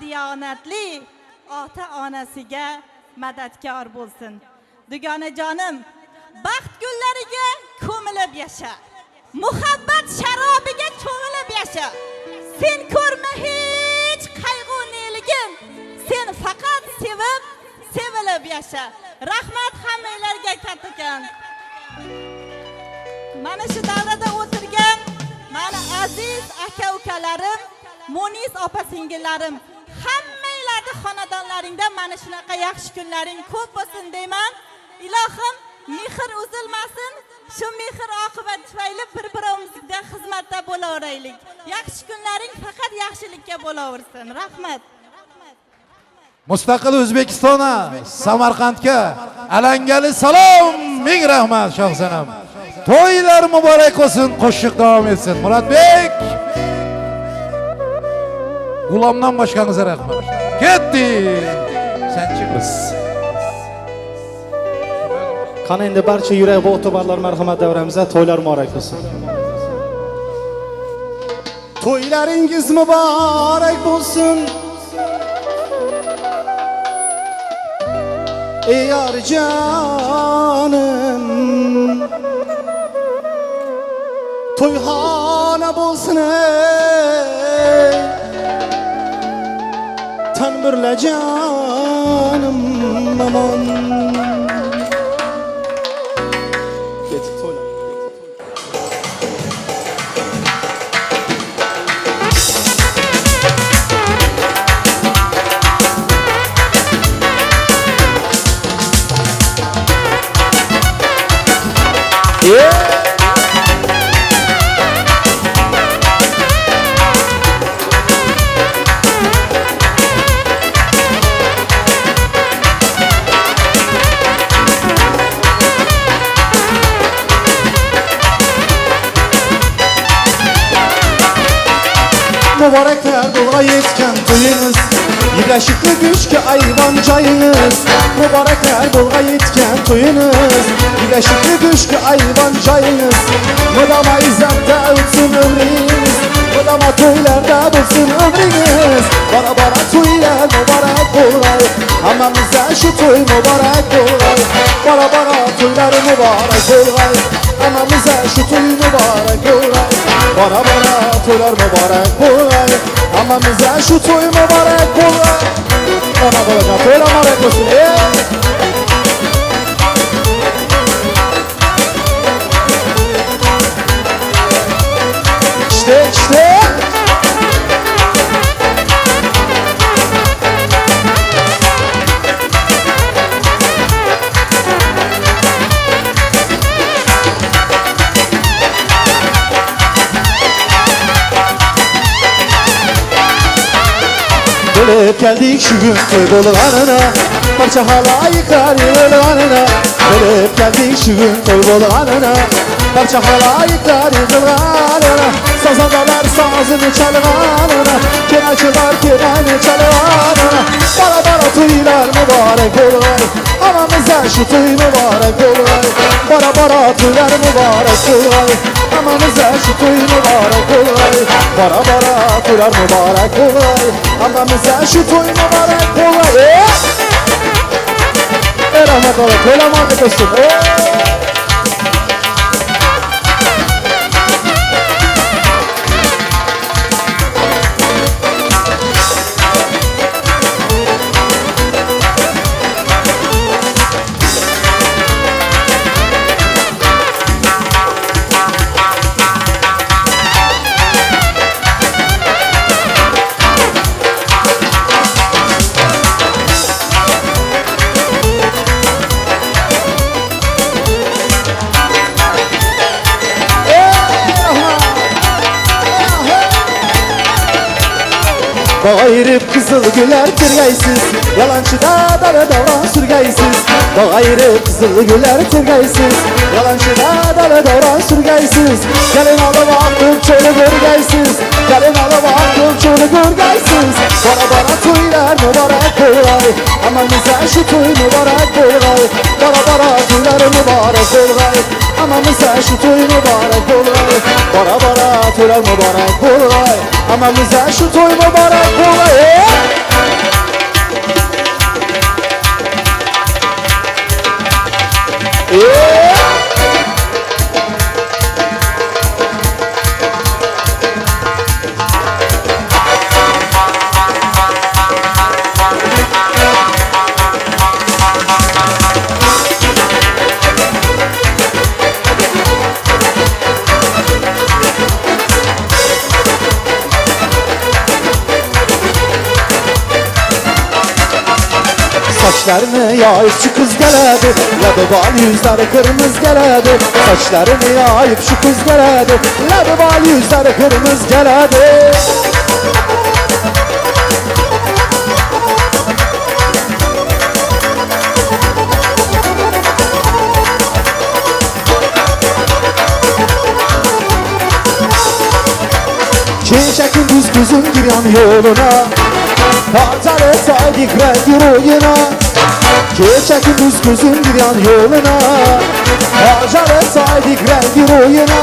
diyonatli ota onasiga madadkor bo'lsin. Dugonajonim, baxt gullariga ko'milib yasha. Muhabbat sharobiga cho'milib yasha. Sen ko'rma hech qayg'u neligim. Sen faqat sevib, sevilib yasha. Rahmat hammanglarga kattakon. Mana shu davrada o'tirgan mana aziz aka-ukalarim, Munis opa-singillarim, hammanglarni xonadonlaringda mana shunaqa yaxshi kunlaring ko'p bo'lsin deyman. Ilohim mehr uzilmasin. Shu mehr oqibat tufayli bir-birimizga xizmatda bo'laveraylik. Yaxshi kunlaring faqat yaxshilikka bo'laversin. Rahmat. Mustaqil O'zbekistona, Samarqandga alangali salom, ming rahmat Shohsanam. To'ylar muborak bo'lsin, qo'shiq davom etsin. Muratbek G'ulomdan boshqangizga rahmat. Ketdi. Sanchi biz. Qani endi barcha yurak va o'tobarlar marhamat davramizda to'ylar muborak bo'lsin. To'ylaringiz muborak bo'lsin. Ey yar canım, to'yxona bo'lsin ey tanbirla canım aman. Mübarekler dola yetken toyunuz, birleşikli güçke ayvan çayınız. Mübarekler dola yetken toyunuz, birleşikli güçke ayvan çayınız. Mıdama izzatta ötsün ömrünüz, mıdama toylarda bulsun ömrünüz. Bara bara toylar mübarek olay, hamamıza şu toy mübarek olay. Bara bara toylar mübarek olay, hamamıza şu toy mübarek olay. Bara bara toylar mübarek olay, hamamıza şu toy mübarek olay. Ona olacak toylar mübarek olsun. İşte Gelip geldik şu gün toy bolğanına, parça halayıklar yığılğanına. Gelip geldik şu gün toy bolğanına, parça halayıklar yığılğanına. Sazandalar sazını çalğanına, kenaçılar kenanı çalğanına. Bara bara toylar mübarek olay, hamamıza şu toy mübarek olay. Bara bara toylar mübarek olay, hamamıza şu toy mübarek olay. Bara bara toylar mübarek olay, hamamıza şu toy mübarek olay. Rahmet olsun, toylar mübarek olsun. Bağayırıp kızıl güller tirgaysiz, yalancı da dara davran sürgaysiz. Bağayırıp kızıl güller tirgaysiz, yalancı da dara davran sürgaysiz. Gelin alıp aklım çölü görgaysiz, gelin alıp aklım çölü görgaysiz. Bara bara toylar mübarek olay, hamamıza şu toy mübarek olay. Bara bara toylar mübarek olay, hamamıza şu toy mübarek olay. Bara bara toylar mübarek olay, hamamıza şu toy mübarek olay. Saçlarını yayıp şu kız geledi, labıbal yüzleri kırmızı geledi. Saçlarını yayıp şu kız geledi, labıbal yüzleri kırmızı geledi. Çiçekin düz gözün giren yoluna, Patar etsaydik rengi oyuna. Çiçekin düz gözün giren yoluna, Patar etsaydik rengi oyuna.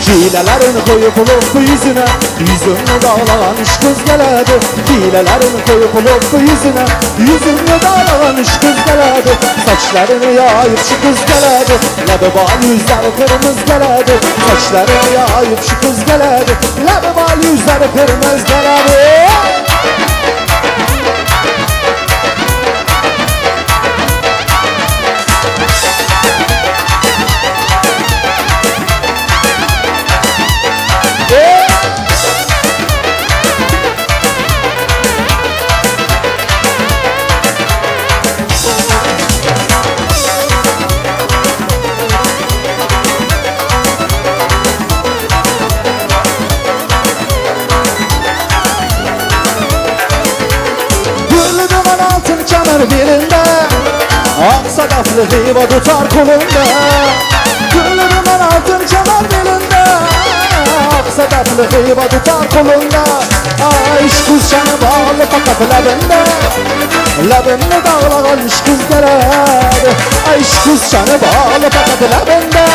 Hilelerini koyup ulup yüzüne, yüzünü dağlanan iş kız geledi. Hilelerini koyup ulup yüzüne, yüzünü dağlanan iş kız geledi. Saçlarını yayıp şu kız geledi, labıbal yüzleri kırmızı geledi. Saçlarını yayıp şu kız geledi, labıbal yüzleri kırmızı geledi. Belinde ak sadaflı heyva tutar kolunda. Gülümün altın çanar belinde ak sadaflı heyva tutar kolunda. Ay iş kız canı bağlı fakat labında, labında dağlanan iş kız geledi. Ay iş kız canı bağlı fakat labında,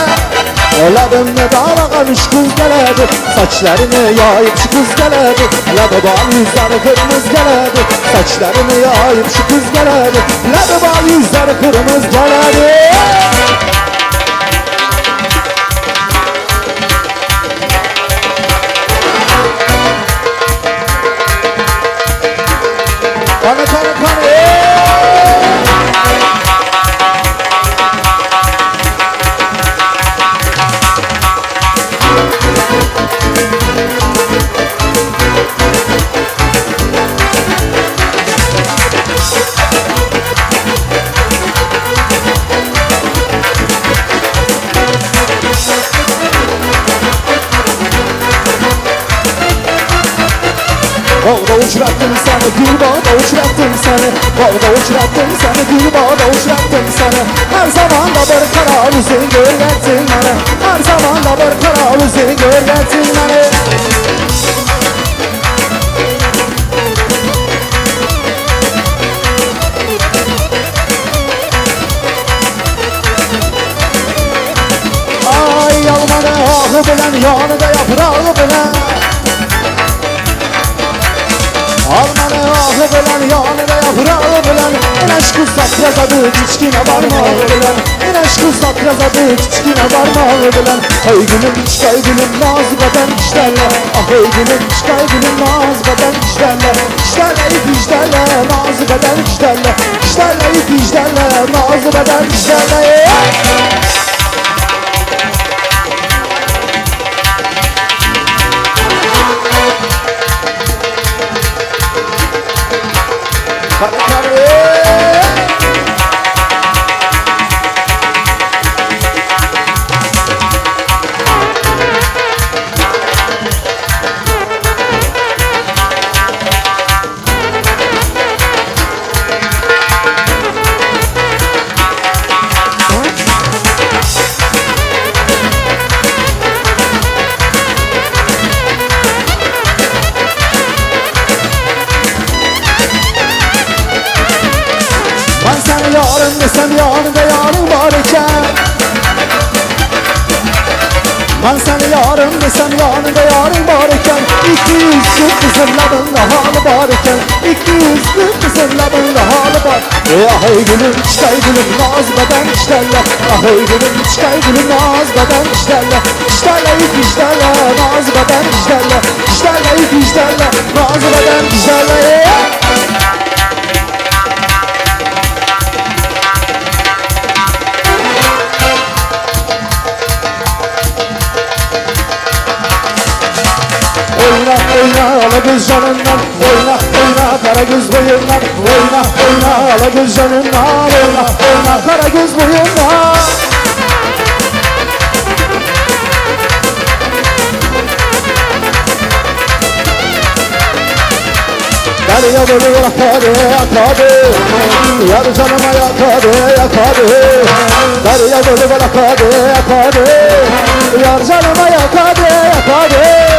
labında dağlanan iş kız geledi. Saçlarını yayıp şu kız geledi, labıbal yüzleri kırmızı geledi. Saçlarını yayıp şu kız geledi, labıbal yüzleri kırmızı geledi. Kanı kanı kanı. Bağda uçrattım seni, gül bağda uçrattım seni. Bağda uçrattım seni, gül bağda uçrattım seni. Her zaman da bir kara yüzün görgetsin beni. Her zaman da bir kara yüzün görgetsin beni. Ay almanı ahı bilen, yanı da yaprağı bilen. Almanı ahı bilen, yanıda yaprağı bilen. İneş kızak yazadı, kiçkine parmağı bilen. İneş kızak yazadı, kiçkine parmağı bilen. Hey gülüm, çıkay gülüm, nazı beden kişlerle. Ah hey gülüm, çıkay gülüm, nazı beden kişlerle. Kişlerle ip işlerle, nazı beden kişlerle. Kişlerle ip işlerle, nazı beden kişlerle. Yarın desem yanında yarın var iken. Ben seni yarın desem yanında yarın var iken. 200 kızın labında halı var iken. 200 kızın labında halı var. Ahoy gülüm çıkay gülüm naz beden işlerler. Ahoy gülüm çıkay gülüm naz beden işlerler. İşlerler ip işlerler naz beden işlerler. İşlerler ip işlerler naz beden işlerler. Oyna oyna ala göz canından. Oyna oyna kara göz boyundan. Oyna oyna ala göz canından. Oyna oyna kara göz boyundan. Derya dolu yakadı yakadı. Yar canıma yakadı yakadı. Derya dolu yakadı yakadı. Yar canıma yakadı yakadı.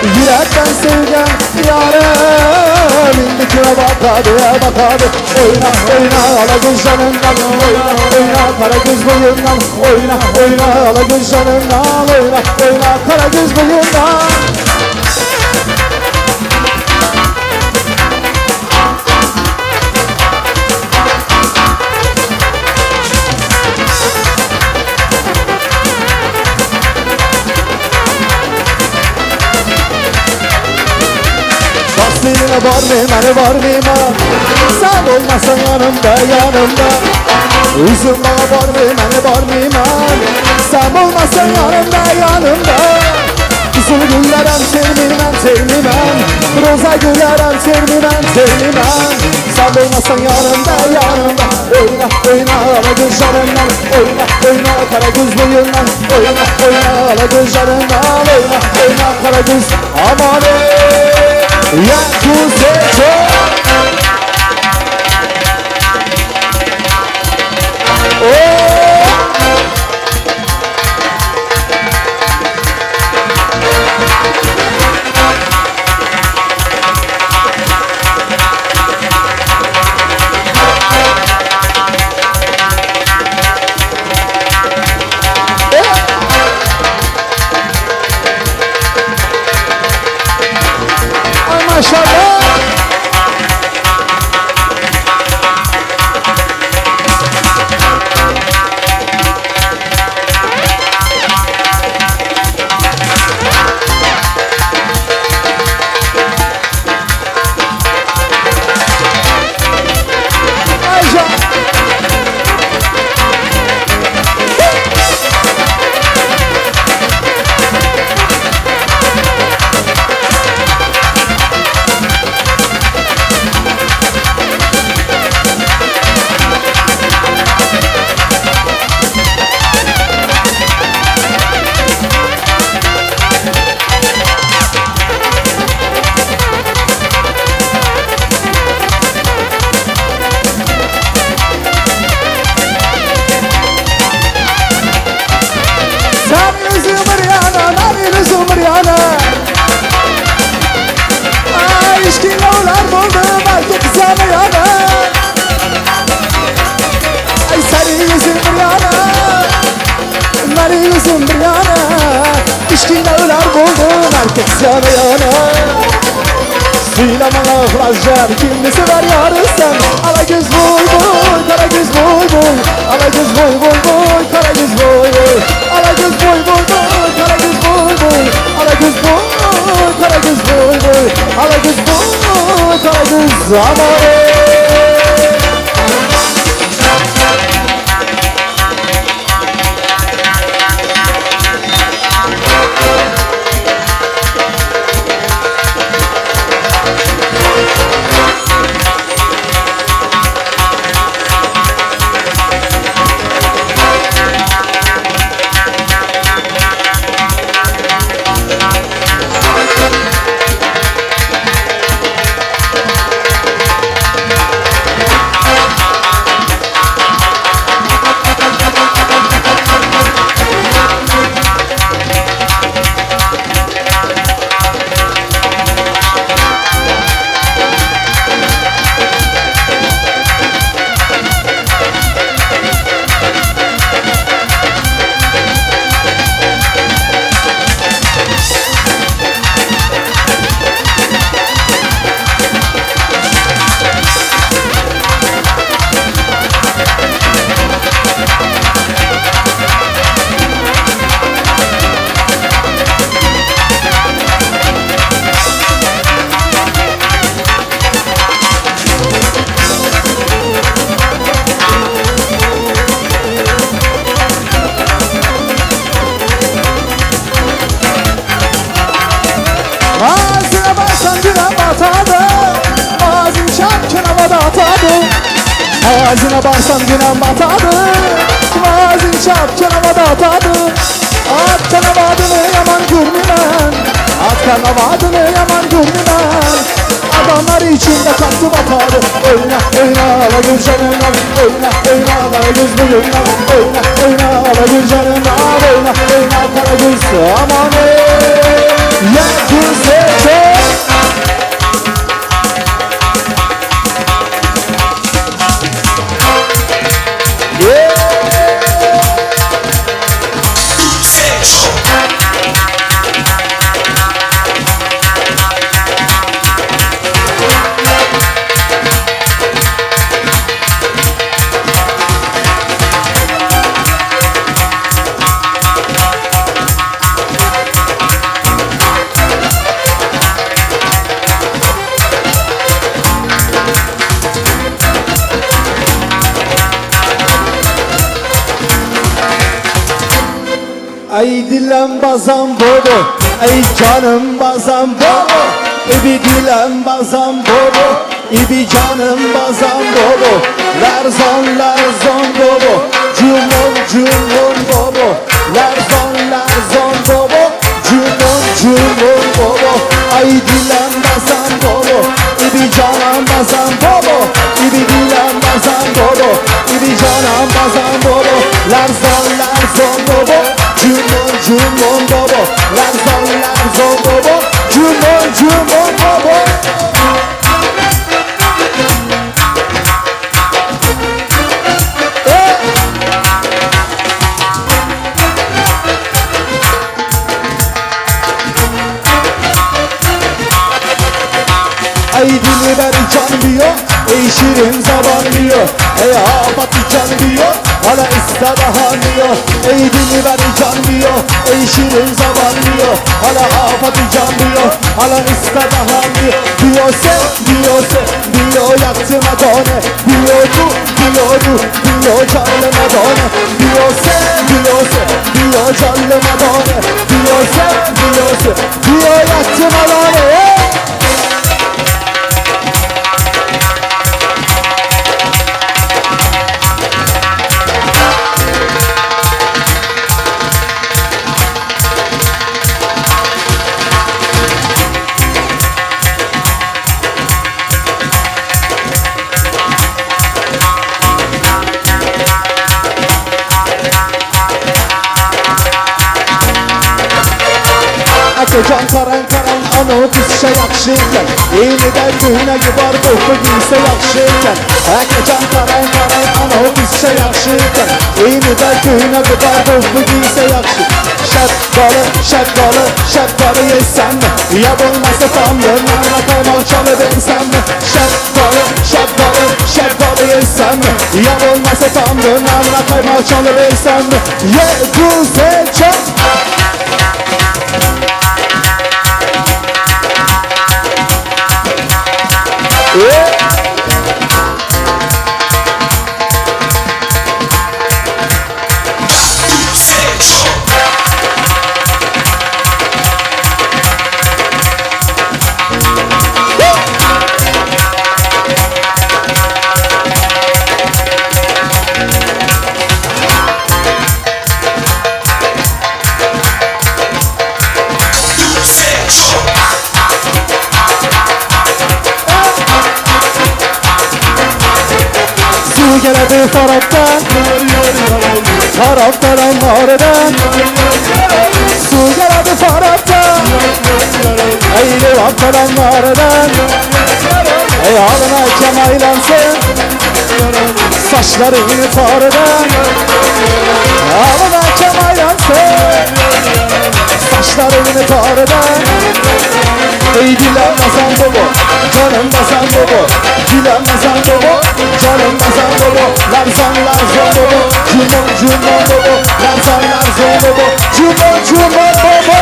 Yürekten sevgen yarım indikine bakadı bakadı. Oyna oyna ala göz canından. Oyna oyna kara göz boyundan. Oyna oyna ala göz canından. Oyna oyna kara göz boyundan. Seninle var mı beni var mı man? Sen olmasan yanımda yanımda. Üzüm bana var mı beni var mı man? Sen olmasan yanımda yanımda. Kızıl güllerem sevmem sevmem. Roza güllerem sevmem sevmem. Sen olmasan yanımda yanımda. Oyna oyna ala göz canından. Oyna oyna kara göz boyundan. Oyna oyna ala göz canından. Oyna oyna kara göz aman ya kuzeto. Maşallah. Yana yana Suyla bana flaşlar Kimini sever yarı sen Ala göz boy boy Kara göz boy boy Ala göz boy boy boy Kara göz boy boy Ala göz boy boy boy Kara göz boy boy Ala göz boy Kara göz boy boy Ala göz boy Kara göz aman. Ağzına barsan günem batadı Ağzın çap havada atadı At kanavadını yaman gürmümen At kanavadını yaman gürmümen Adamlar içinde kalktı batarı Oyna oyna ala gül canına Oyna oyna ala göz bugün Oyna oyna ala gül canına Oyna oyna kara göz aman Ya güzel çok Ay dilem bazam bobo, ay canım bazam bobo Bir dilem bazam bobo, bir canım bazam bobo Larzon bobo, cumon bobo Larzon bobo, cumon bobo Ay dilem bazam bobo, bir canım bazam bobo Bir dilem bazam bobo, bir canım bazam bobo Larzon bobo Cumon bobo, larzon bobo, cumon bobo. Ay dili ver can diyor, ey şirin zaman diyor Ey afat can diyor, hala istadahan diyor Ey dili ver can diyor, ey şirin zaman diyor Hala afat can diyor, hala istadahan diyor Diyor yaktığıma done Diyor canlıma done Diyor canlıma done Diyor yaktığıma done Can karan ana pisse yaxşı ekan Yeniden köyüne gibar qo'rqib giysa yaxshi ekan Can karan ana pisse yaxshi ekan Yeniden köyüne gibar qo'rqib giysa yaxshi Şapkalı yeysenmi Ya bo'lmasa tamlarına kaymak çalıp ensenmi Şapkalı yeysenmi Ya bo'lmasa tamlarına kaymak çalıp ensenmi Ye güzel çok geledi taraftan Taraftaranlardan Su geledi taraftan Ey taraftaranlardan Ey alına kemaylansın Saçlarını tarıdan Alına kemaylansın Saçlarını tarıdan Ey dilem basan bobo Canım basan bobo Dilem basan bobo Canım basan bobo Larzon bobo Cumon bobo Larzon bobo Cumon bobo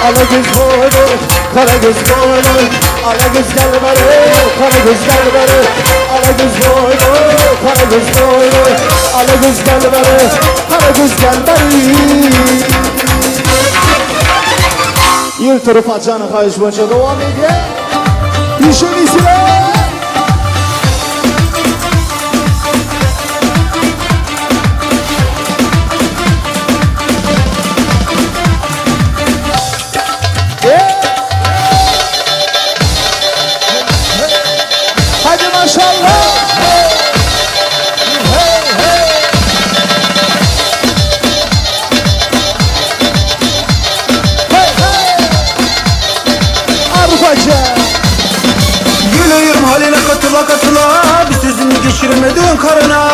Ala göz boylu, kara göz boylu. Ala göz gel beri, kara göz gel beri. Ala göz boylu, kara göz boylu. Ala göz gel beri, kara göz gel beri. Yer tarafı açanı kayış boyunca devam ediyor. Düşün isiler. Hadi maşallah. Gülüyorum haline katıla katıla, bir sözünü geçirmedin karına.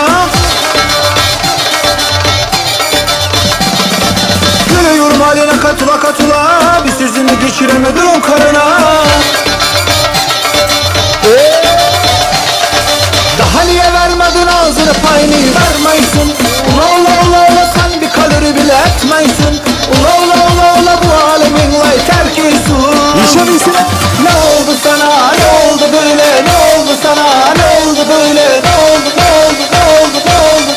Gülüyorum haline katıla katıla, bir sözünü geçirmedin karına. Daha niye vermedin ağzını payını vermeysin. Ula ula ula ula sen bir kalori bile etmeysin. Ula ula ula ula bu alemin lay terkisin. Düşün isiler. Ne oldu sana, ne oldu böyle, ne oldu sana, ne oldu böyle, ne oldu, ne oldu, ne oldu, ne oldu?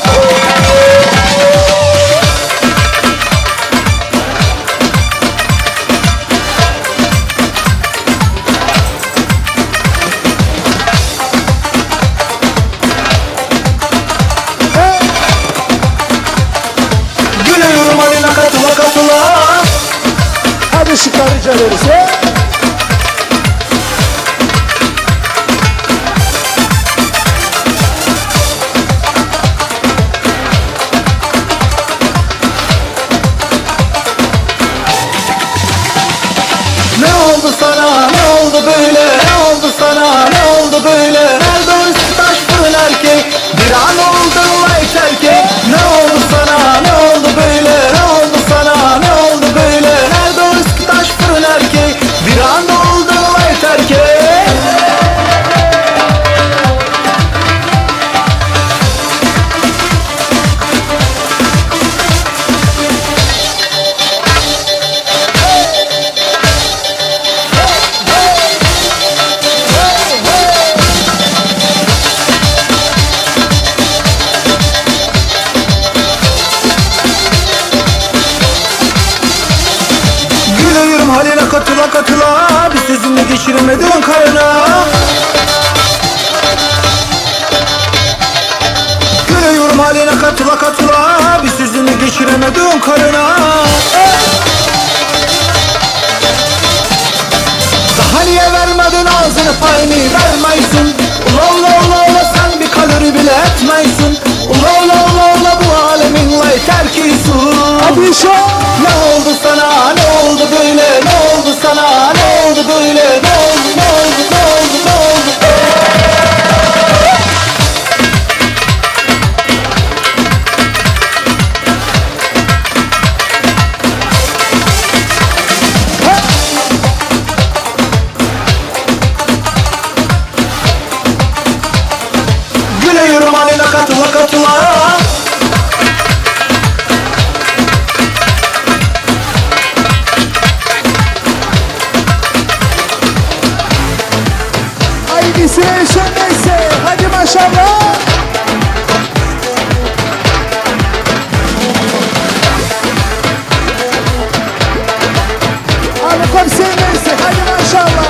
Gülüyorum haline katıla katıla. Hadi şıkları çalıyoruz. Ne oldu sana, ne oldu böyle, ne oldu sana, ne oldu böyle? Nerede o taş fırın erkek, bir an oldun light erkek. Ne oldu sana, ne oldu böyle, ne oldu sana, ne oldu böyle? Nerede o taş fırın erkek, bir an oldun light erkek. Gülüyorum haline katıla katıla, bir sözünü geçirmedin karına. Gülüyorum haline katıla katıla, bir sözünü geçiremedin karına. Daha niye vermedin ağzını payını vermeysin. Ula ula ula ula sen bir kalori bile etmeysin. Ula ula ula ula bu alemin lay terkisin. Hadi şov. Ne oldu sana, ne oldu böyle, ne oldu sana, ne oldu böyle, ne oldu, ne oldu, ne oldu, ne oldu? Gülüyorum haline katıla katıla. Aynısı neyse. Hadi maşallah. Hadi komiser neyse. Hadi maşallah.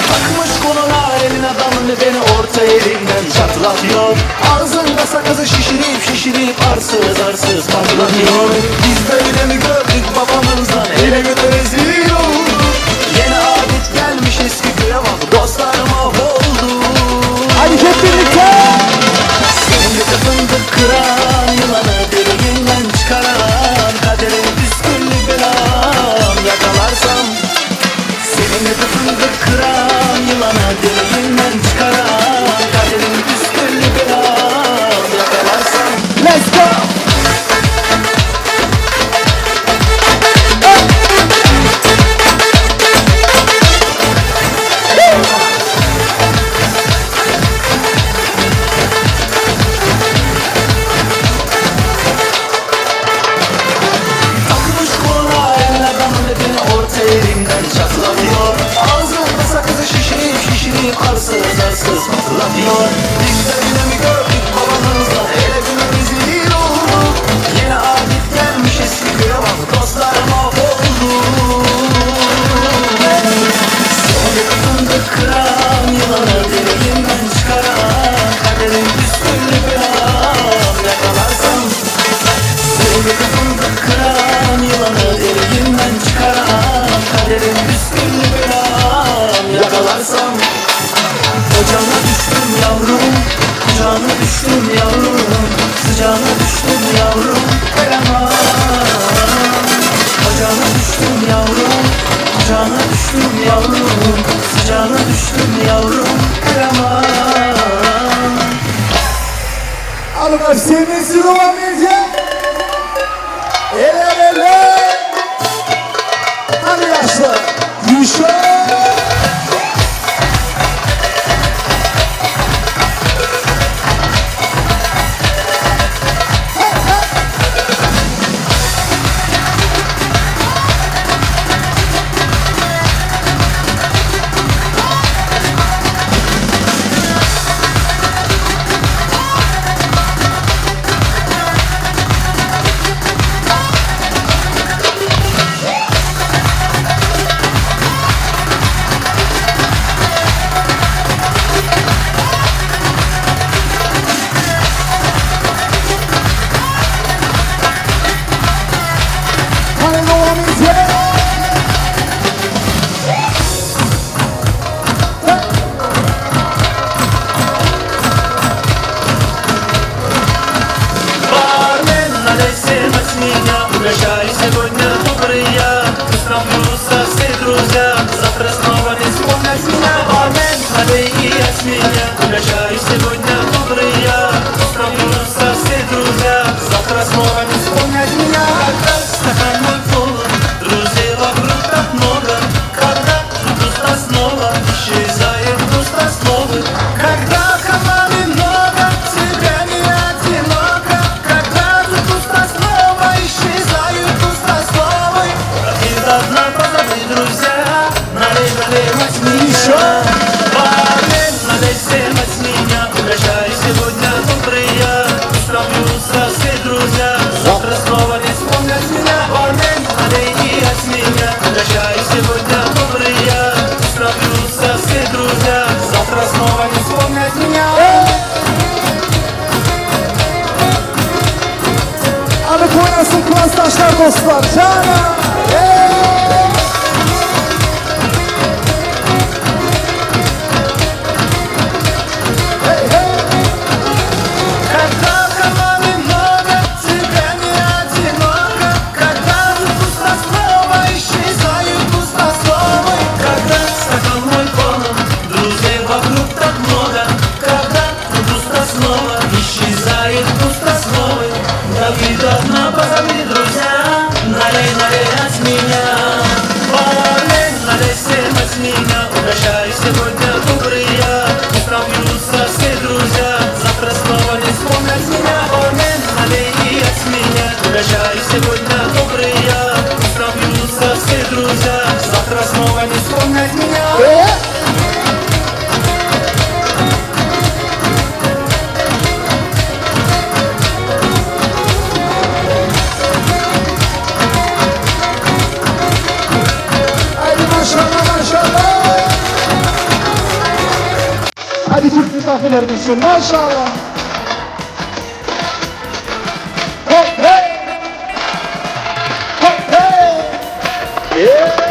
Takmış konular elin adamını beni orta yerinden çatlatıyor. Ağzında sakızı şişirip şişirip arsız arsız patlatıyor. Biz böyle mi gördük babamızdan ele göre rezil olduk. Yeni adet gelmiş eski köye bak dostlar mahvoldu. Hadi hep birlikte. Senin de fındık kıran yılanı deliğinden çıkaran kaderin püsküllü belam yakalarsam. Senin de fındık kıran yılanı deliğinden çıkaran kaderin püsküllü belam yakalarsam. Let's go. düştüm yavrum, kucağına düştüm yavrum, sıcağına düştüm yavrum, kıyamam. Alın sevmesi devam edecek. Ele. Hadi yaşlar. Yuşa. Hadi devam edecek. Бармен, налей всем от меня, угощай сегодня добрые. Пусть напьются все друзья, завтра снова не вспомнят меня. Бармен, налей и от меня, угощай сегодня добрые. Пусть напьются все друзья, завтра снова не вспомнят меня. Когда стакан мой полон, друзей вокруг так много. Когда пусто снова, исчезает пусто снова. Когда команды много, тебя не одиноко. Когда тут пусто снова, исчезают пусто снова. И до дна позади, друзья, налей от меня. Бармен, налей всем от меня, угощай сегодня добрые. Сравнются все друзья, завтра снова не вспомнят меня. Бармен, налей и от меня, угощай сегодня добрые. Сравнются все друзья, завтра снова не вспомнят меня. Hadi oynasın klastaşlar dostlar. Cana. Когда команды много, тебя не одиноко. Когда пусто снова, исчезают пусто снова. Когда стакан мой полон, друзей вокруг так много. Когда пусто снова, исчезает пусто снова. Давид одна позови, друзья, налей от меня. Бармен, налей всем от меня, угощай сегодня добрые. Сравнются все друзья, завтра снова не вспомнят меня. Бармен, налей и от меня, угощай сегодня добрые. Сравнются все друзья, завтра снова не вспомнят меня. Hadi maşallah. Hadi Türk misafirlerimiz için maşallah. Hop hey. Hop hey. Yeah.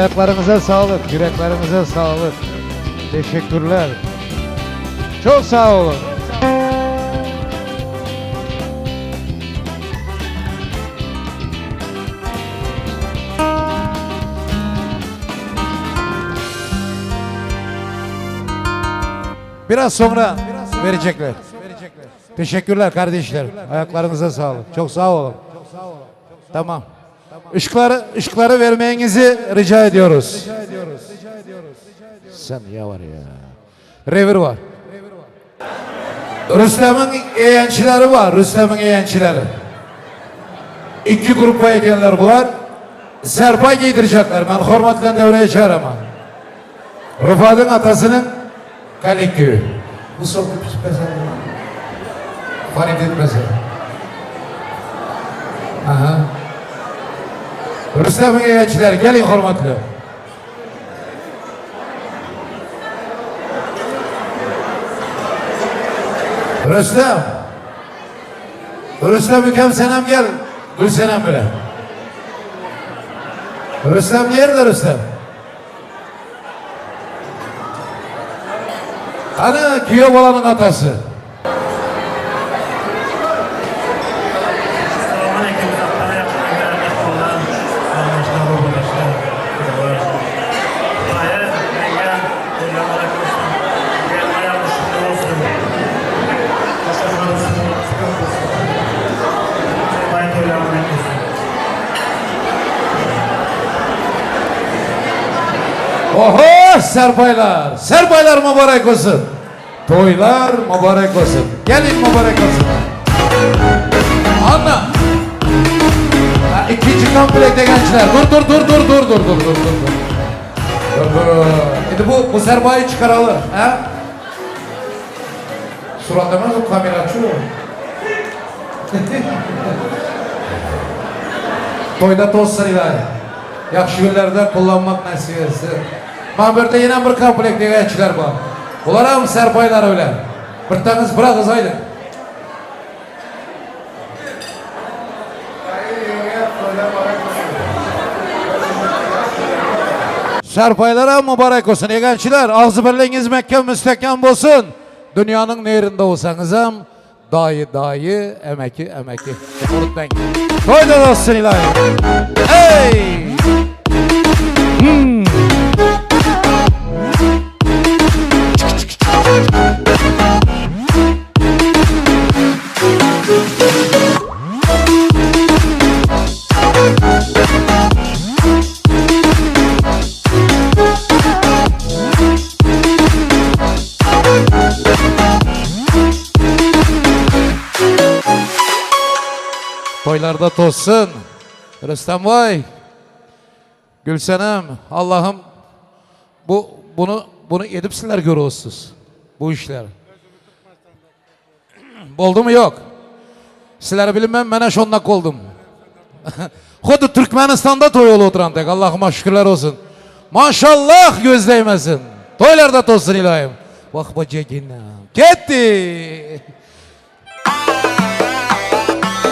Ayaklarınıza sağlık, yüreklerinize sağlık. Teşekkürler. Çok sağ olun. Biraz sonra verecekler. Teşekkürler kardeşler. Ayaklarınıza sağlık. Çok sağ olun. Tamam. Işıkları vermenizi rica ediyoruz. Sen ya var ya. Revir var. Rüstem'in eğençileri var. Rüstem'in eğençileri. İki grupa ekenler bunlar. Serpa giydirecekler. Ben hürmetle devreye çağıramam. Rıfat'ın atasının Kalik köyü. Bu sokak mesela. Fark etmez. Aha. Rüstem'in eğençileri gelin hürmetli. Rüstem. Rüstem Hüküm Senem gel. Gül Senem bile. Rüstem nerede Rüstem? Hani Kiyov olanın atası. Oho Serpaylar. Serpaylar mübarek olsun. Toylar mübarek olsun. Gelin mübarek olsun. Anla. Ha, ikinci komplekte gençler. Dur. Şimdi bu Serpayı çıkaralım. Ha? Suratına da kamera açıyor. Toyda toz sarılar. Yaxşı günlerde kullanmak nasip etsin. Mabirde yine bir komplekte gençler var. Bunlar hem Serpaylar öyle. Bir tanesi bırakız haydi. Serpaylara mübarek olsun. Gençler ağzı birliğiniz Mekke müstehkem olsun. Dünyanın nerinde olsanız hem dayı emeki. Unutmayın. Koyda olsun ilahi. Hey! Toylarda tozsun. Rüstem vay. Gülsenem Allah'ım bunu edip sizler görüyorsunuz. Bu işler. Oldu mu yok. Sizler bilmem ben şondak oldum. Xudu Türkmenistan'da toy olu oturan tek. Allah'ıma şükürler olsun. Maşallah göz değmesin. Toylarda tozsun ilahim. Bak bacagina. Gitti.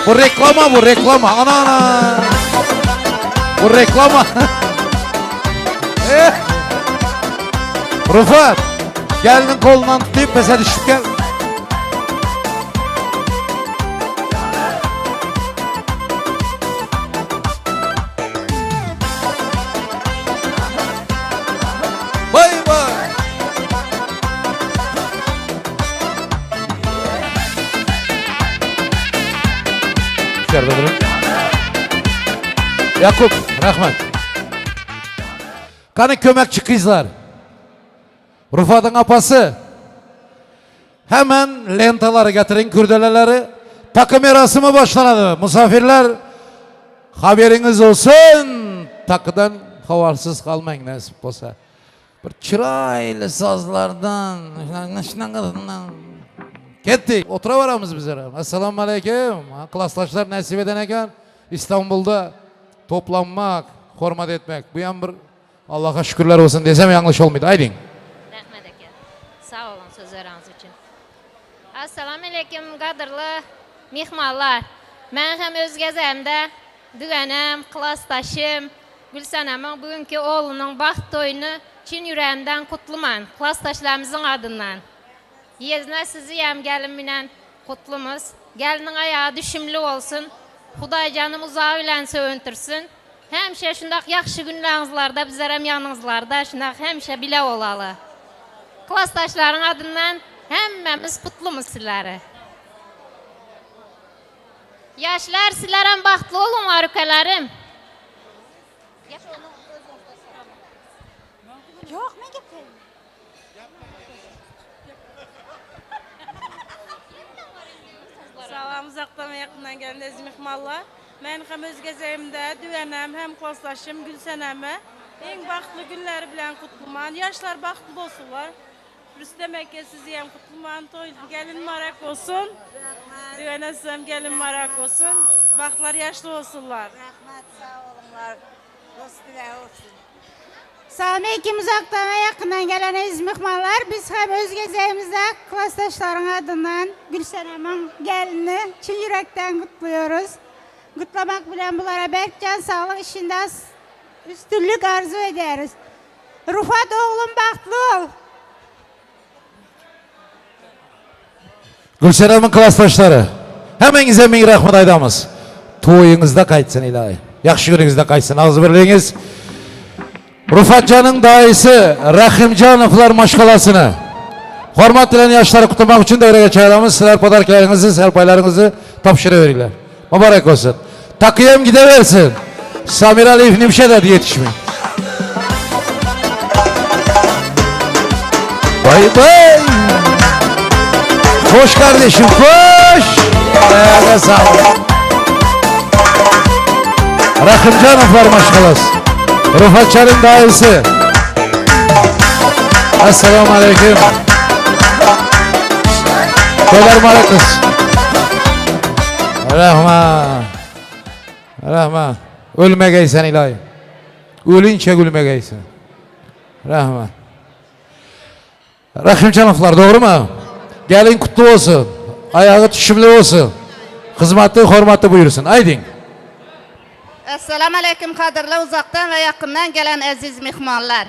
Bu reklama. Ana. Bu reklama. Rıfat. Gelinin kolundan tutayım mesela düşüp gel. Bay. İçeride durun. Yakup, rahmet. Kanı kömekçi kızlar. Rıfat'ın apası. Hemen lentaları getirin, kürdeleleri. Takı merasımı başlanadı. Misafirler haberiniz olsun. Takıdan havarsız kalmayın nasip olsa. Bir çıraylı sazlardan. Gitti. Otura varamız biz herhalde. Esselamu Aleyküm. Klaslaşlar nasip eden eken İstanbul'da toplanmak, hürmet etmek. Bu yan bir Allah'a şükürler olsun desem yanlış olmaydı. Aydın. Rahmet aka. Sağ olun sözleriniz için. Assalamu alaikum qadrlı mehmanlar. Ben hem öz gəzəmdə düğənim, klastaşım, Gülsenem'in bugünkü oğlunun baxt toyunu Çin yüreğinden kutluman, klassdaşlarımızın adından. Yezine sizi yem gelinminen kutlumuz. Gelinin ayağı düşümlü olsun. Xuday canım uzağı ile söğüntürsün. Hemşe şundak yaxşı günlerinizlarda, bizlerem yanınızlarda şundak hemşe bile olalı. Klassdaşların adından hemmemiz kutlumuz sizleri. Yaşlar sizlerem baxtlı olun arükələrim. Yok mu getirdin? Salam, uzaqdan və yaxından gələn əziz mehmanlar. Mən həm öz gəzəyimdə düvənəm, həm klassdaşım Gülsənəmə ən baxtlı günləri bilən kutluman. Yaşlar baxtlı olsunlar. Rüstəm Əkke sizi həm kutluman. Gəlin marak olsun. Düvənəsəm gəlin marak olsun. Baxtlar yaşlı olsunlar. Rahmet sağ olunlar. Dostlar olsun. Salam aleyküm, uzaktan ve yakından gelen aziz mehmanlar. Biz hem öz gezeyimizde klassdaşların adından Gülsenem'in gelini Çin yürekten kutluyoruz. Kutlamak bilen bunlara berkcan sağlık işinde üstünlük arzu ederiz. Rufat oğlum baktlı ol. Gülsenem'in klassdaşları. Hemenize min rahmet aydamız. Toyunuzda kaytsın ilahi. Yaxşı gününüzde kaytsın. Ağzı birliğiniz. Rufatcan'ın dayısı Rahimcanovlar maşkalasını hormat dilen yaşları kutlamak için devreye çağıramız. Sizler padarkalarınızı, serpaylarınızı tapşırıverirler. Mübarek olsun. Takıyem gideversin. Samir Aliyev Nimşe'de yetişmeyin. Bay bay. Hoş kardeşim, hoş. Ayağına sağlık. Rahimcanovlar maşkalası. Rufatçı'nın dayısı. Esselamu Aleyküm. Toylar marakız. Rahman. Rahman. Ölme geysen ilahi. Ölünçe gülme geysen. Rahman. Rahimcanovlar doğru mu? Gelin kutlu olsun. Ayağı düşümlü olsun. Hizmetli, hormatlı buyursun. Aydın. Esselamu Aleyküm kadirli uzaktan ve yakından gelen aziz mihmanlar.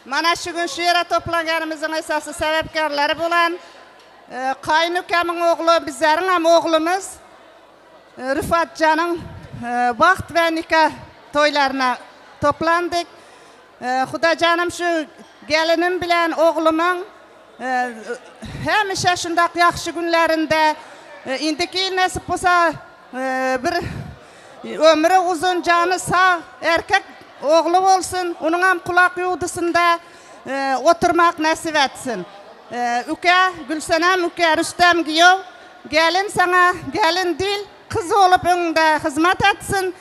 Mana şu gün şu yere toplanganımızın esası sebepkarları bulan Kaynukem'in oğlu bizlerin hem oğlumuz Rıfat Can'ın baxt ve nikah toylarına toplandık. Xuda canım şu gelinim bilen oğlumun hemişe şundak yaxşı günlerinde indiki nasip olsa bir ömrü uzun, canı sağ erkek oğlu olsun. Onun hem kulak yudusunda oturmak nasip etsin. Üke Gülsenem, üke Rüstem giyo. Gelin sana, gelin dil, kız olup önünde hizmet etsin.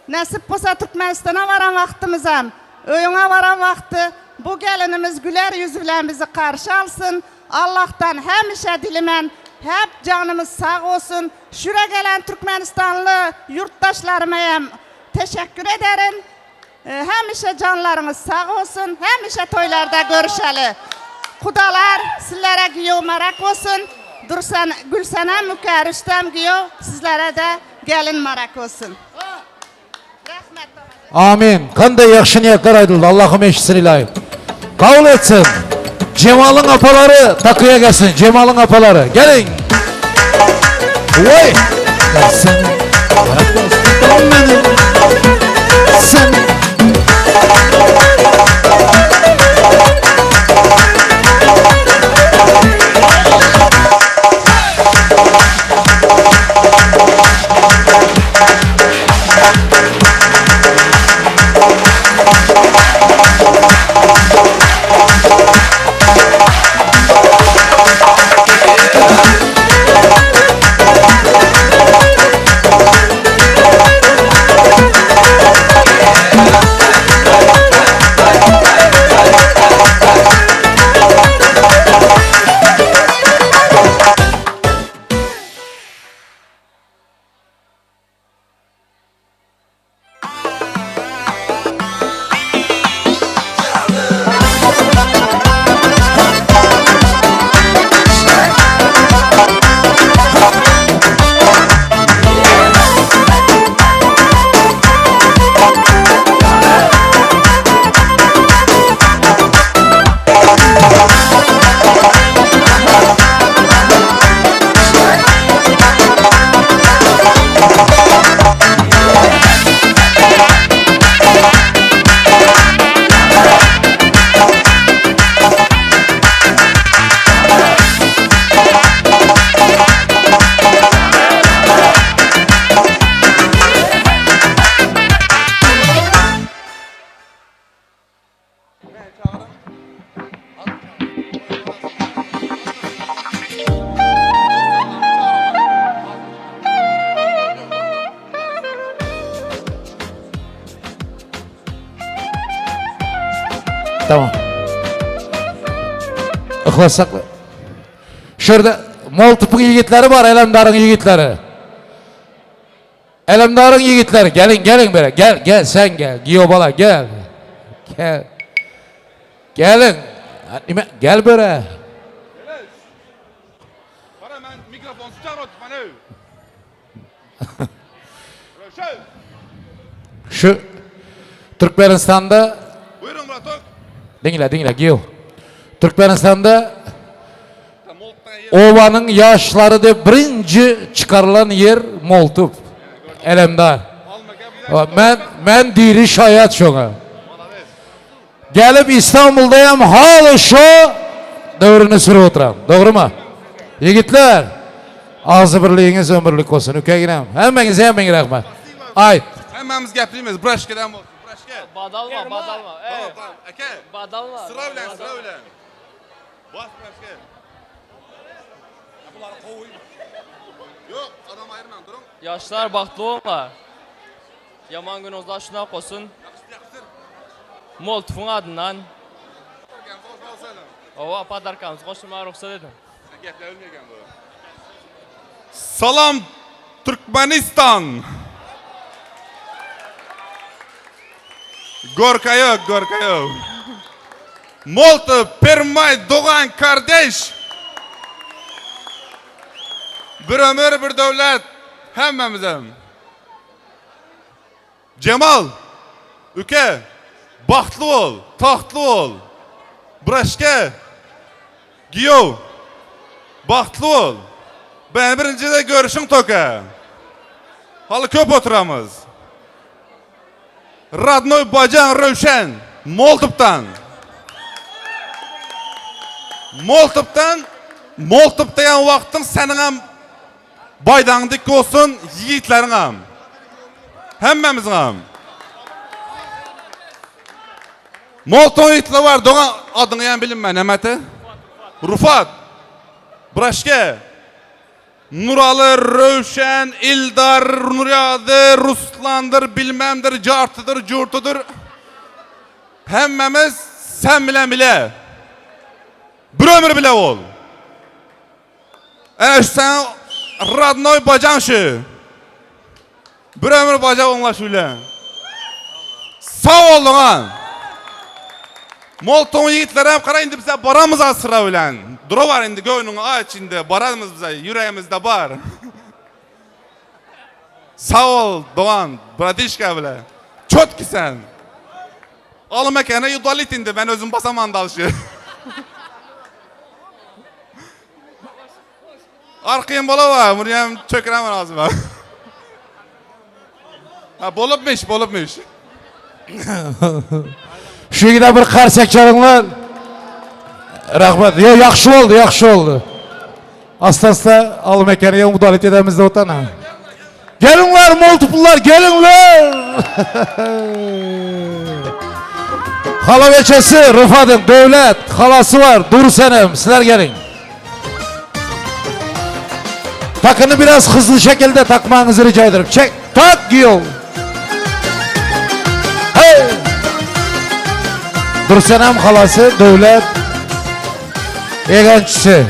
Nasip olsa Türkmenistan'a varan vaktimiz hem. Öyüne varan vakti bu gelinimiz güler yüzüyle bizi karşı alsın. Allah'tan hemişe dilimen hep canımız sağ olsun. Şuraya gelen Türkmenistanlı yurttaşlarıma hem teşekkür ederim. Hemişe canlarınız sağ olsun. Hemişe toylarda görüşeli. Kudalar sizlere giyo marak olsun. Gülsenem Müke Rüstem giyo sizlere de gelin marak olsun. Rahmet. Amin. Kanday yaxşı niyetler aydıldı. Allah'ım eşitsin ilahi. Kabul etsin. Cemal'ın apaları takıya gelsin. Cemal'ın apaları. Gelin. Vay. Gelsin. Sen. Tamam. İhlas sakla. Şurada Moltup'un yigitleri var, Elemdar'ın yigitleri. Elemdar'ın yigitleri, gelin böyle. Gel sen gel. Giyo bala gel. Gel. Gelin. Gel böyle. Bana ben mikrofon tutar bana. Röşel. Şu Türkmenistan'da Buyurun Murat. dinle Giyo. Türkmenistan'da Molt'tan yer. Ova'nın yaşları de birinci çıkarılan yer Moltup. Elemdar. Ben diri şayet şuna. Gelip İstanbul'dayım halı şu dövrünü sürü oturam. Doğru mu? Yigitler. Ağzı birliğiniz ömürlük olsun. Ükeginem. Hemmenize rahmet. Ayt. Hemmemiz gepliyimiz. Braşke'den olsun. Braşke. Badalma. Tamam. Eke. Badalma. Sıra bilen. Bas Braşke. Bunları kovuyun. Yok adam ayırma durun. Yaşlar baxtlı olma. Yaman gün ozda şuna qosun. Yaxşır. Moltufun adından. Gel olsaydım. Ova padarkamız qoşulma ruxsat edin. Gepler ölmeyken bu. Salam Türkmenistan. Gorka yok. Moltu, Permay, Doğan kardeş. Bir ömür bir devlet. Hemmemizden. Cemal, Üke, bahtlı ol, tahtlı ol. Braşke, Giyo, bahtlı ol. Ben birinci de görüşüm toka. Halı köp oturamız. Radnoy Bacan Rövşen, Moltup'tan. Moltup'tayan vaktin senin baydandık olsun yiğitlerin am. Hemmemizin am. Moltup'un yiğitleri var, Doğan adını yan bilinme, Nemeti? Rufat, Braşke, Nuralı, Rövşen, İldar, Nuriyadı, Ruslandır, bilmemdir, cartıdır, curtudur. Hemmemiz sen bile. Bir ömür bile ol. Sen Radnoy Bacan şu. Bir ömür baca onunla şöyle. Sağ olun ha. Molton yiğitler hem kara indi bize baramıza sıra ölen. Duru var indi göğünün aç indi. Baramız bize yüreğimizde var. Sağ ol Doğan. Bratişka bile. Çot ki sen. Alım ekene yudalit indi. Ben özüm basamam dalşı. Arkayım bola var. Buraya çökürem lazım. Ha bolupmuş. Şu yine bir karsak çalınlar. Rahmet. Yo, yaxşı oldu. Asta alım ekeniye mudalit edemizde otana. Gelinler Moltuplular, gelinler. Hala veçesi Rıfat'ın devlet halası var. Dur senem sizler gelin. Takını biraz hızlı şekilde takmanızı rica ederim. Çek, tak, giyo. Hey! Dursenem halası, devlet eğlencesi.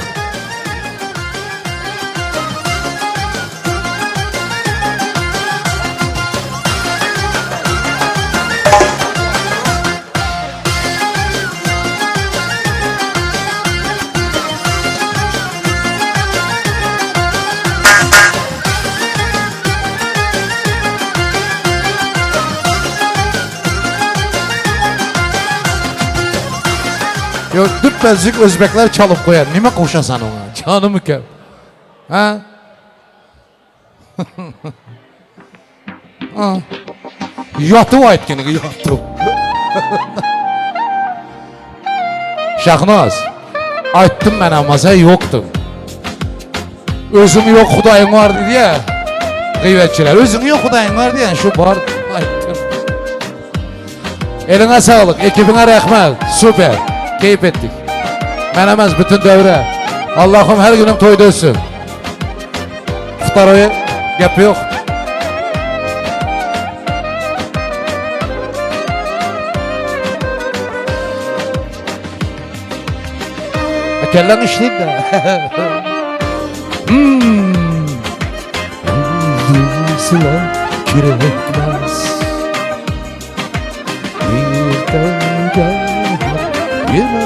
Yok düpbezlik Özbekler çalıp koyar. Nime koşasan ona? Canım ülkem. Ha? Ha? Yatı var etkini, yatı. Şahnaz, ayttım ben ama sen yoktun. Özüm yok Hudayın var dedi ya. Gıyvetçiler, özüm yok Hudayın var diyen şu bar ayttım. Eline sağlık, ekibine rahmet. Süper. Keyif ettik. Menemez bütün devre. Allah'ım her günüm toyda olsun. Futaroyu gap yok. Kellen işleyeyim de. Sıla kirekmez. Birden gel yine.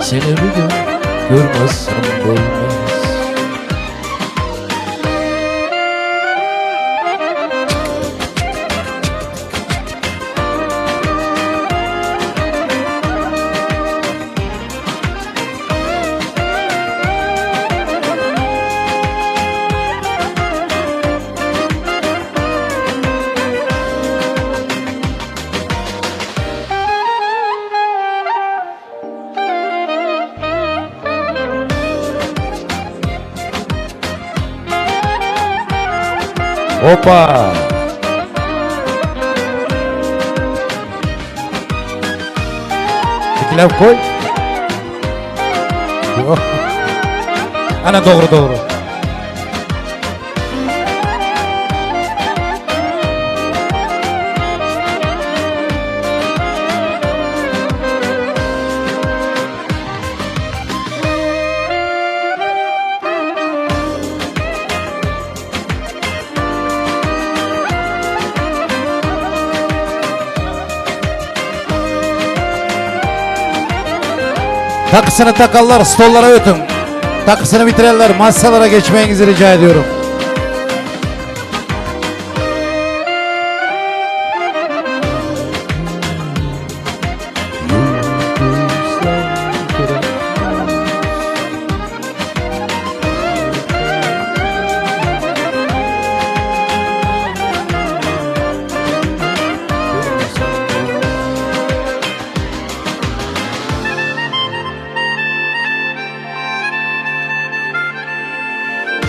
Seni bir gün görmezsem olmaz. Hoppa! İkilev koy. Ana doğru. Takısını takarlar, stollara ötün. Takısını bitirenler masalara geçmenizi rica ediyorum.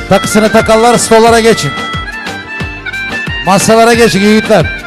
Takısını takarlar, stollara geçin. Masalara geçin yiğitler.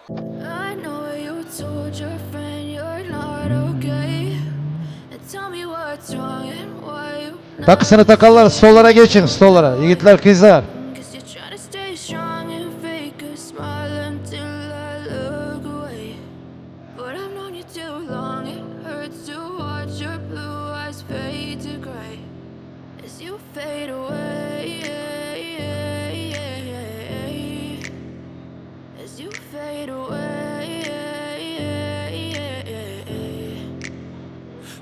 I know you told your friend you're not okay. And tell me what's wrong and why you not. Takısını takarlar, stollara geçin, stollara. Yiğitler, kızlar. Cause you're trying to stay strong and fake a smile until I look away. But I've known you too long, it hurts to watch your blue eyes fade to gray as you fade away. As you fade away.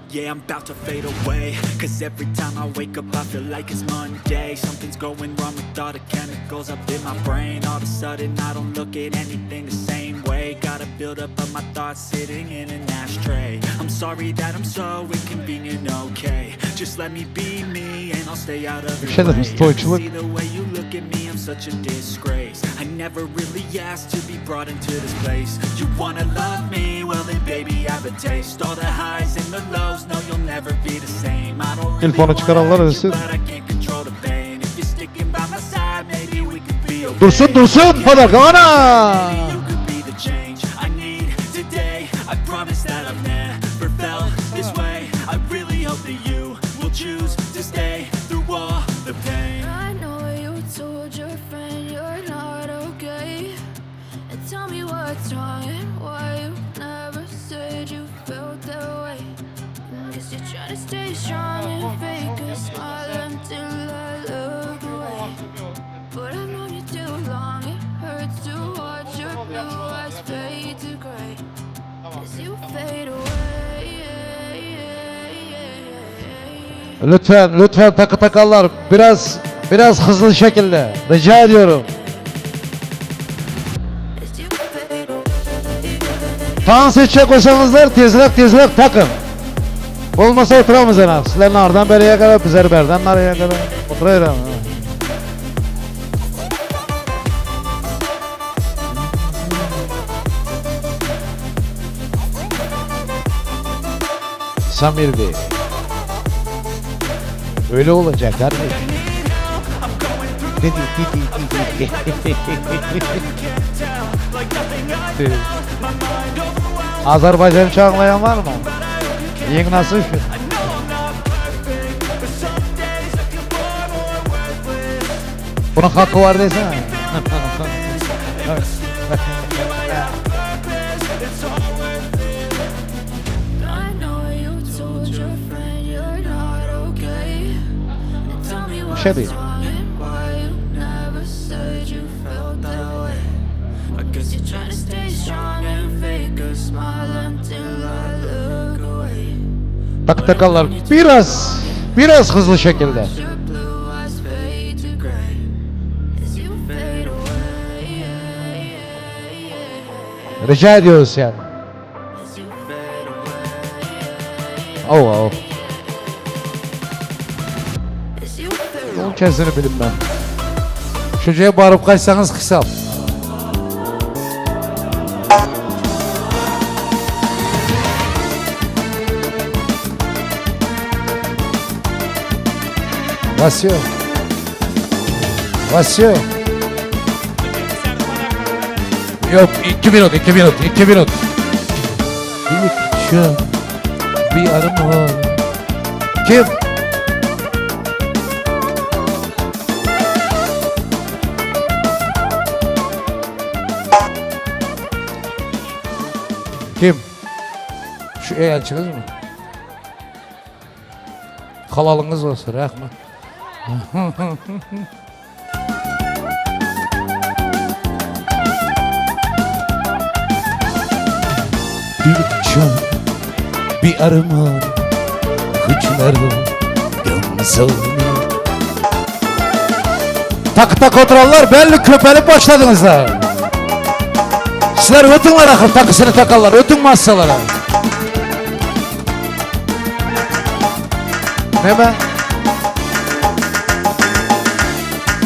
Yeah, I'm about to fade away. Cause every time I wake up I feel like it's Monday. Something's going wrong with all the chemicals up in my brain. All of a sudden I don't look at anything the same way. Gotta build up of my thoughts sitting in an ashtray. I'm sorry that I'm so inconvenient, okay. Just let me be me and I'll stay out of your way. I see the way you look at me, I'm such a disgrace. I never really asked to be brought into this place. You wanna love me? Well then baby have a taste. All the highs and the lows, no you'll never be the same. I don't really wanna hurt you, but I can't control the pain. If you're sticking by my side, maybe we could be okay. Dursun, hadi kana. You could be the change I need today. I promise that I've never Cause you're trying to stay strong and fake a smile until I look away. But I've known you too long, it hurts to watch your blue eyes fade to gray as you fade away. Lütfen takı takallar biraz hızlı şekilde rica ediyorum. As you fade away. Dans edecek olsanızlar tezrek takın. Olmasa oturamız en az. Sizler nardan beriye kadar, bizler berden naraya kadar. Oturayım. Samir Bey. Öyle olacak kardeşim. Azerbaycanca anlayan var mı? Yeng nasıl şu? Bunun hakkı var desene. I know you told your friend you're not okay. And tell me what's Şebi. wrong and why you never said you felt that way. I guess you're trying to stay strong and fake a smile until I look away. Takı takallar biraz hızlı şekilde. Your blue eyes fade to gray as you fade away. Rica ediyoruz yani. As you fade Oh. as you fade Onun kesini bilin ben. Şuraya bağırıp kaçsanız hesap. Vasyo. Yok 2 minut. Bir arım var. Kim? Kim? Şu elçiniz mi? Halalınız olsun, rahmet. Bir can, bir armağan, hükmerdim yalnızım. Tak oturanlar belli köpelip başladınız da. Sizler ötünler akıl takısını takarlar, ötün masalara. Ne be?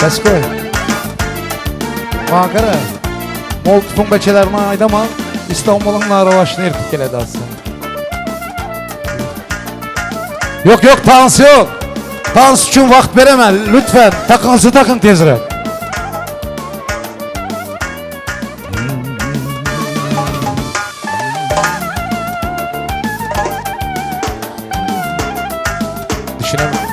Bas koy. Makara. Moltufun beçelerini aydama. İstanbul'un naravaşını erkek geledi aslında. Yok tansiyon. Dans için vakt veremem. Lütfen takınızı takın tezrek. Düşünemem.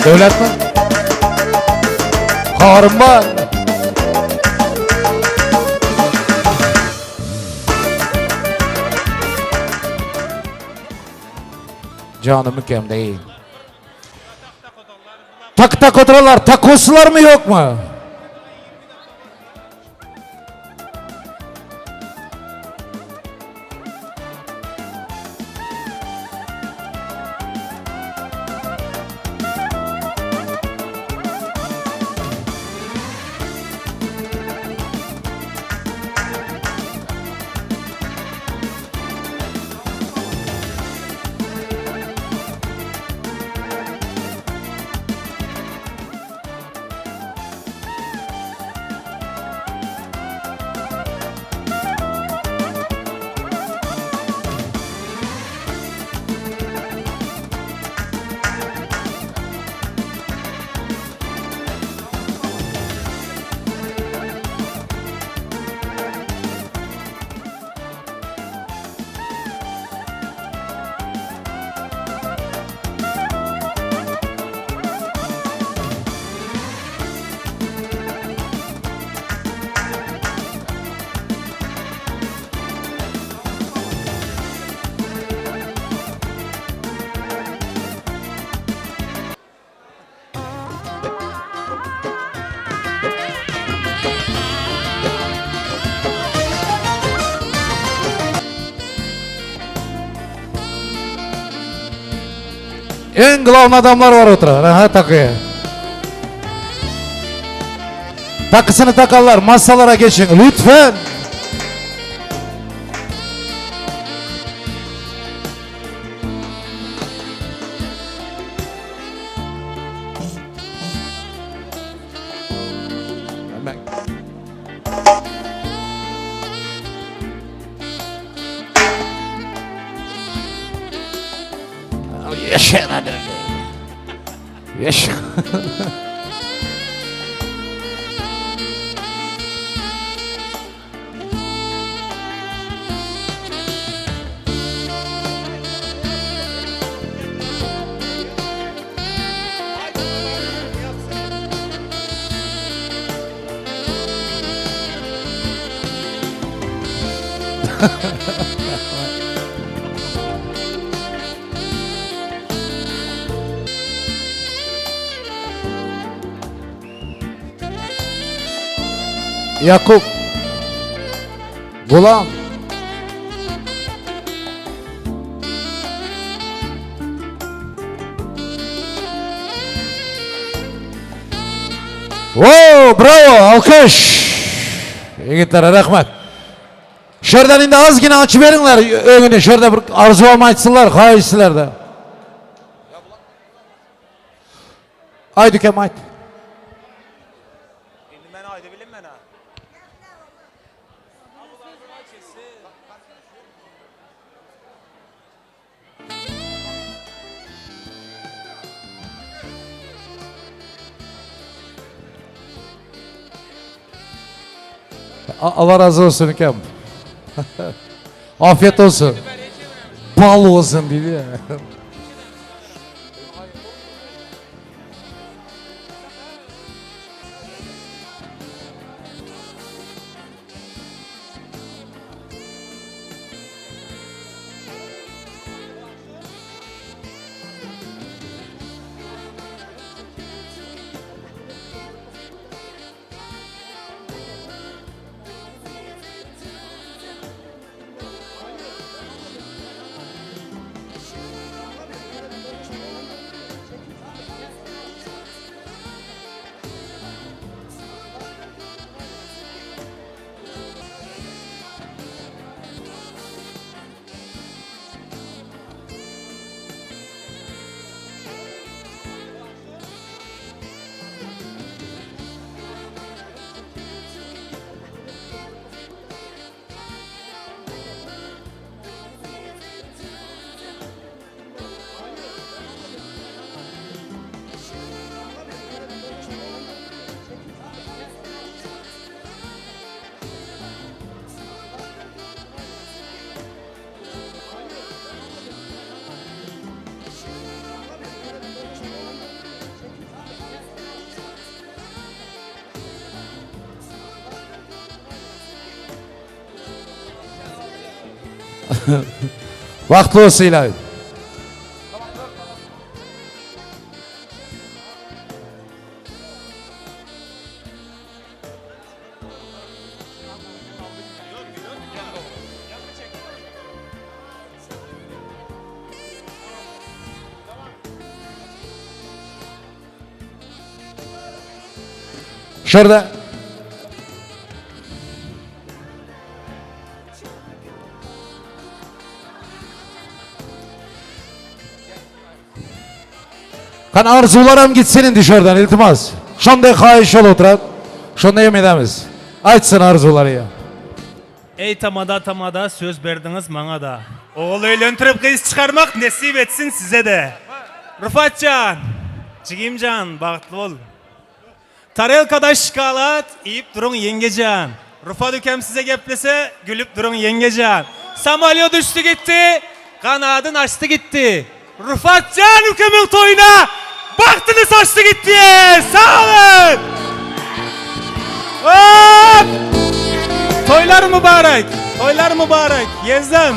Devlet mi? Harun var. Canım mükemmel değil. Tak otururlar. Takoslar mı yok mu? En glavlı adamlar var oturan. Ha takıya. Takısını takarlar. Masalara geçin lütfen. Yaşayın hadi. Yaşayın. Yakup. Gulam. Wow, bravo, alkış. Yigitlere rahmet. Şuradan indi azgina açı veringler önüne, şurada bir arzu olmaytsınlar, hayırsızlar da. Haydi kem haydi. Allah razı olsun kem. Afiyet olsun. Bal olsun dedi ya. Vakti olsun ilahi. Şurada. Kan arzularım gitsin dışarıdan iltimas. Şonday kayış ol oturan. Şonday yemedemiz. Açsın arzuları ya. Ey tamada söz verdiniz bana da. Oğul eğlentirip kız çıkarmak nasip etsin size de. Rıfatcan, Cigimcan, bağıtlı ol. Tarelkada şikalat, iyip durun yengecan. Rıfat ükem size geplese, gülüp durun yengecan. Samalyo düştü gitti, kanadın açtı gitti. Rıfatcan ükemin toyuna, baktınız açtı gitti. Sağ olun. Hop! Toylar mübarek, toylar mübarek. Yezdem,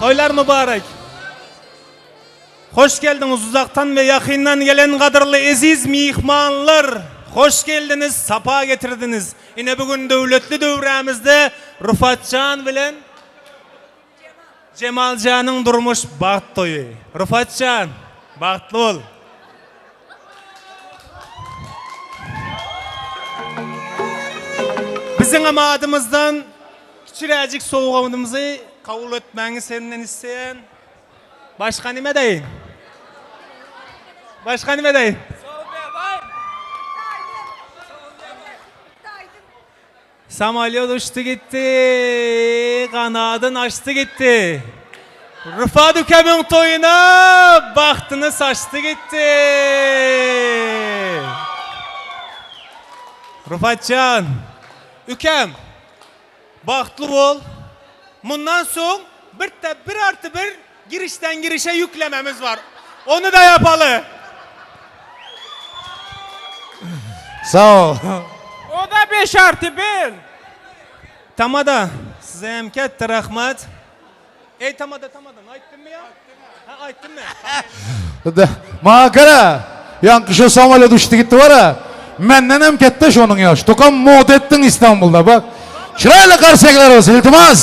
toylar mübarek. Hoş geldiniz uzaktan ve yakından gelen kadırlı aziz mihmanlar. Hoş geldiniz, sapa getirdiniz. Yine bugün devletli dövremizde Rıfatcan bilen Cemalcan'ın durmuş baht toyu. Rıfatcan, Baxtlı ol. Bizim amadımızdan küçürecik soğuğumuzu kabul etmeni senden isteyen. Başka nime deyin? Başka nime deyin? Samolyot uçtu gitti, kanadın açtı gitti. Rıfat Ükemin toyuna baktını saçtı gitti. Rıfatcan, Ükem, baktlı ol. Bundan son bir artı bir girişten girişe yüklememiz var. Onu da yapalım. Sağ ol. O da 5 artı 1. Tamada, size hem katta rahmat. Ey tamada, ayttın mı ya? Ha, ayttın mı? Mağa kara. Yankışa samolyot uçtu gitti var ha. Menden hem katta şonun yaş. Tokan mod ettin İstanbul'da bak. Şurayla karşılar olsun iltimas.